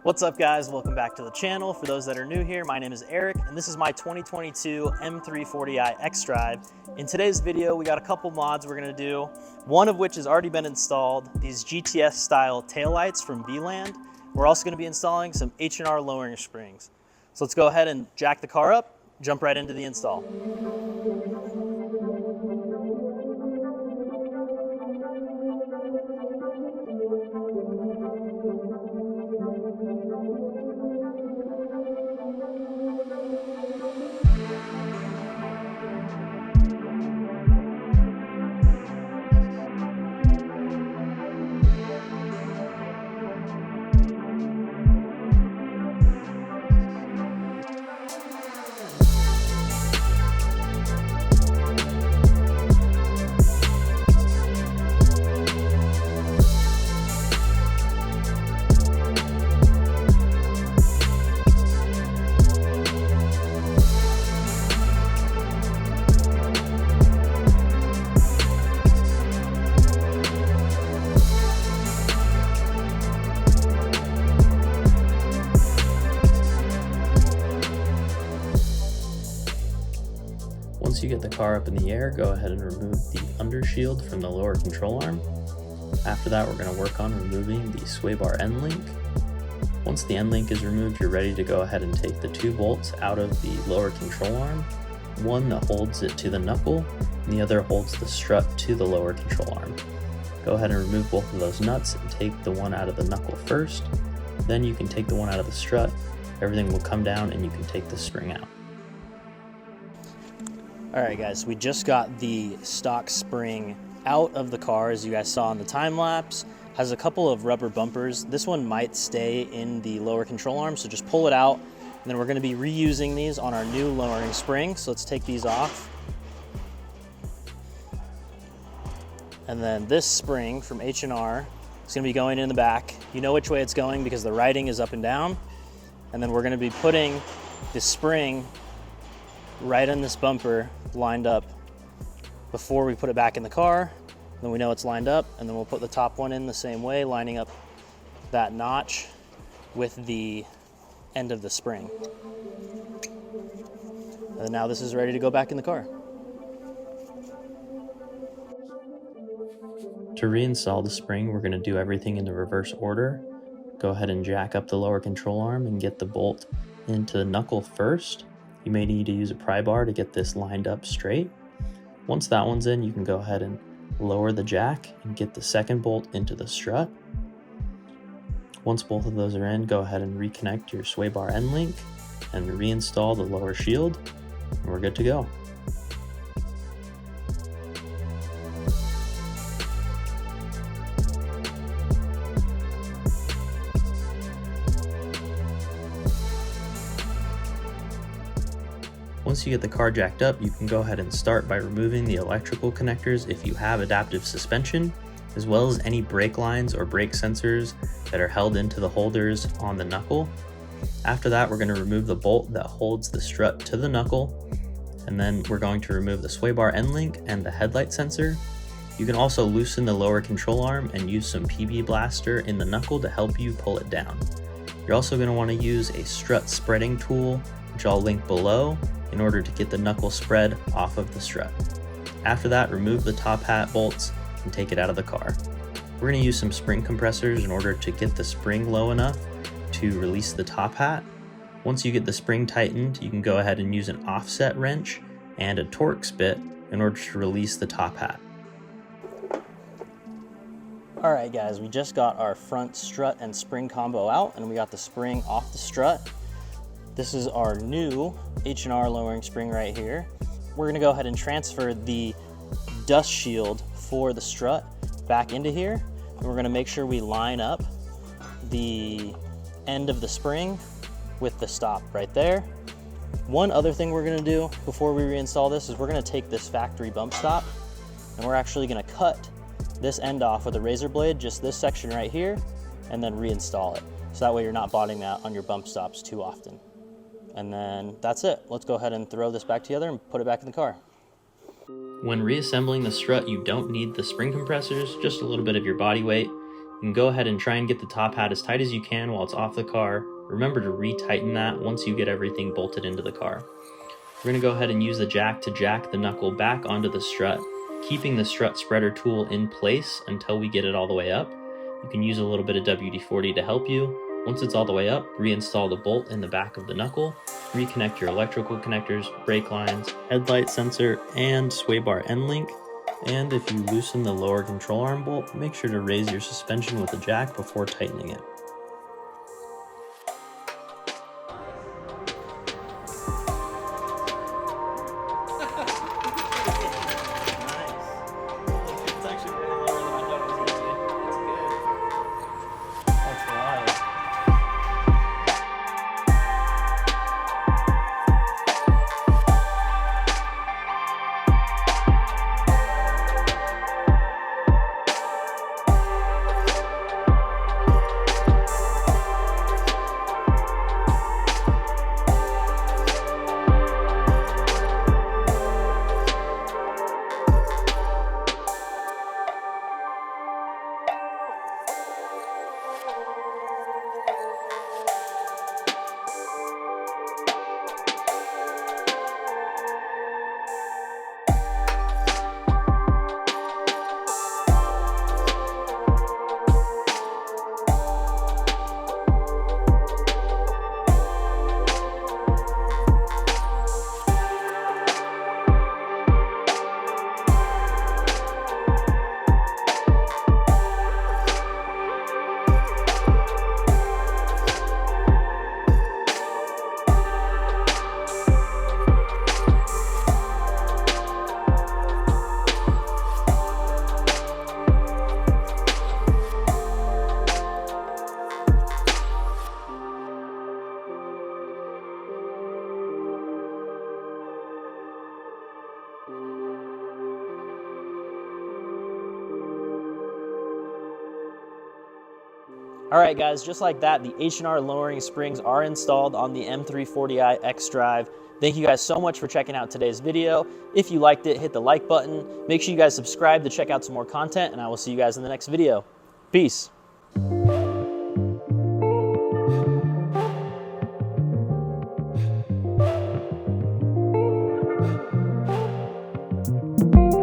What's up guys, welcome back to the channel. For those that are new here, my name is Eric and this is my 2022 M340i xDrive. In today's video, we got a couple mods we're gonna do, one of which has already been installed, these GTS style tail lights from V-Land. We're also gonna be installing some H&R lowering springs. So let's go ahead and jack the car up, jump right into the install. Once you get the car up in the air, go ahead and remove the undershield from the lower control arm. After that, we're going to work on removing the sway bar end link. Once the end link is removed, you're ready to go ahead and take the two bolts out of the lower control arm. One that holds it to the knuckle, and the other holds the strut to the lower control arm. Go ahead and remove both of those nuts and take the one out of the knuckle first. Then you can take the one out of the strut. Everything will come down and you can take the spring out. All right guys, we just got the stock spring out of the car, as you guys saw in the time lapse. Has a couple of rubber bumpers. This one might stay in the lower control arm, so just pull it out. And then we're gonna be reusing these on our new lowering spring. So let's take these off. And then this spring from H&R is gonna be going in the back. You know which way it's going because the writing is up and down. And then we're gonna be putting the spring right on this bumper lined up before we put it back in the car. Then we know it's lined up, and then we'll put the top one in the same way, lining up that notch with the end of the spring. And now this is ready to go back in the car. To reinstall the spring, we're going to do everything in the reverse order. Go ahead and jack up the lower control arm and get the bolt into the knuckle first. You may need to use a pry bar to get this lined up straight. Once that one's in, you can go ahead and lower the jack and get the second bolt into the strut. Once both of those are in, go ahead and reconnect your sway bar end link and reinstall the lower shield, and we're good to go. Once you get the car jacked up, you can go ahead and start by removing the electrical connectors if you have adaptive suspension, as well as any brake lines or brake sensors that are held into the holders on the knuckle. After that, we're going to remove the bolt that holds the strut to the knuckle, and then we're going to remove the sway bar end link and the headlight sensor. You can also loosen the lower control arm and use some PB blaster in the knuckle to help you pull it down. You're also going to want to use a strut spreading tool, which I'll link below, in order to get the knuckle spread off of the strut. After that, remove the top hat bolts and take it out of the car. We're going to use some spring compressors in order to get the spring low enough to release the top hat. Once you get the spring tightened, you can go ahead and use an offset wrench and a Torx bit in order to release the top hat. All right guys, we just got our front strut and spring combo out, and we got the spring off the strut. This is our new H&R lowering spring right here. We're gonna go ahead and transfer the dust shield for the strut back into here. And we're gonna make sure we line up the end of the spring with the stop right there. One other thing we're gonna do before we reinstall this is we're gonna take this factory bump stop and we're actually gonna cut this end off with a razor blade, just this section right here, and then reinstall it. So that way you're not botting that on your bump stops too often. And then that's it. Let's go ahead and throw this back together and put it back in the car. When reassembling the strut, you don't need the spring compressors, just a little bit of your body weight. You can go ahead and try and get the top hat as tight as you can while it's off the car. Remember to retighten that once you get everything bolted into the car. We're going to go ahead and use the jack to jack the knuckle back onto the strut, keeping the strut spreader tool in place until we get it all the way up. You can use a little bit of WD-40 to help you. Once it's all the way up, reinstall the bolt in the back of the knuckle, reconnect your electrical connectors, brake lines, headlight sensor, and sway bar end link. And if you loosen the lower control arm bolt, make sure to raise your suspension with the jack before tightening it. All right, guys, just like that, the H&R lowering springs are installed on the M340i xDrive. Thank you guys so much for checking out today's video. If you liked it, hit the like button. Make sure you guys subscribe to check out some more content, and I will see you guys in the next video. Peace.